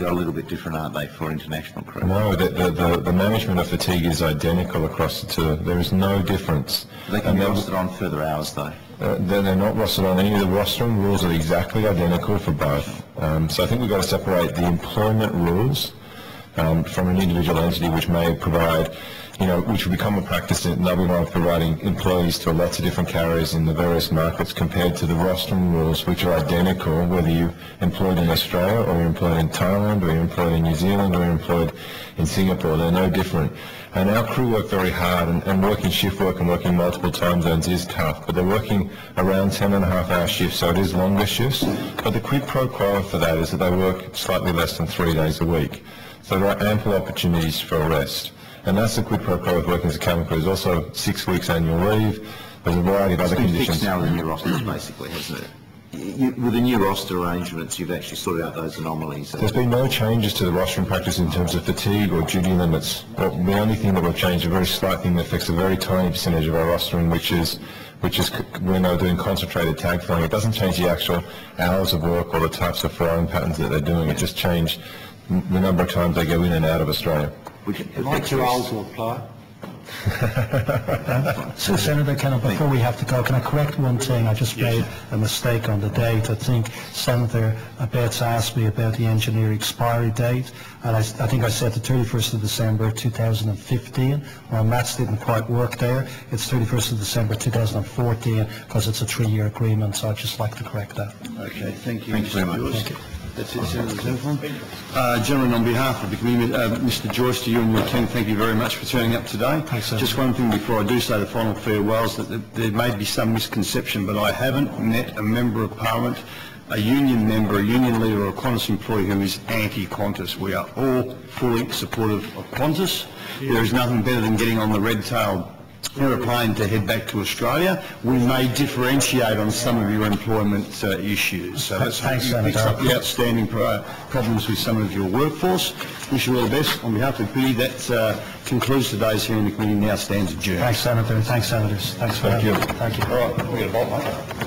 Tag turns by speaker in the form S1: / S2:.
S1: are a little bit different, aren't they, for international crew?
S2: No, the management of fatigue is identical across the two. There is no difference.
S1: They can be rostered on further hours, though.
S2: They're not rostered on any of the rostering rules are exactly identical for both. So I think we've got to separate the employment rules from an individual entity which may provide, which will become a practice in WA providing employees to lots of different carriers in the various markets compared to the rostering rules which are identical whether you're employed in Australia or you're employed in Thailand or you're employed in New Zealand or you're employed in Singapore. They're no different. And our crew work very hard, and working shift work and working multiple time zones is tough, but they're working around 10.5-hour shifts, so it is longer shifts. But the quid pro quo for that is that they work slightly less than 3 days a week. So there are ample opportunities for rest. And that's the quid pro quo with working as a cabin crew. There's also 6 weeks annual leave. There's a variety of other conditions.
S1: It's fixed now with the new rosters, basically, hasn't it? With the new roster arrangements, you've actually sorted out those anomalies.
S2: There's been no changes to the rostering practice in terms of fatigue or duty limits. But the only thing that we've changed, a very slight thing that affects a very tiny percentage of our rostering, which is we're now doing concentrated tag flying. It doesn't change the actual hours of work or the types of flying patterns that they're doing. It just changed the number of times they go in and out of Australia.
S3: Am too old to apply?
S4: So, Senator, before we have to go, can I correct one thing? I just made a mistake on the date. I think Senator Betts asked me about the engineer expiry date, and I think I said the 31st of December 2015. My maths didn't quite work there. It's 31st of December 2014 because it's a 3-year agreement, so I'd just like to correct that.
S3: Okay, thank you.
S1: Thank you very much.
S3: Thank you. That's it, Senator Zafron. Gentlemen, on behalf of the committee, Mr. Joyce, to you and your team, thank you very much for turning up today.
S4: Thanks,
S3: just one thing before I do say the final farewells, that there may be some misconception, but I haven't met a member of Parliament, a union member, a union leader or a Qantas employee who is anti-Qantas. We are all fully supportive of Qantas. There is nothing better than getting on the red-tailed aeroplane to head back to Australia. We may differentiate on some of your employment issues. So that's how you fix up the outstanding problems with some of your workforce. Wish you all the best. On behalf of the committee, that concludes today's hearing. The committee now stands adjourned.
S4: Thanks, Senator, and thanks, Senators. Thanks for having me. Thank you.
S3: All right, we've got a bolt, mate.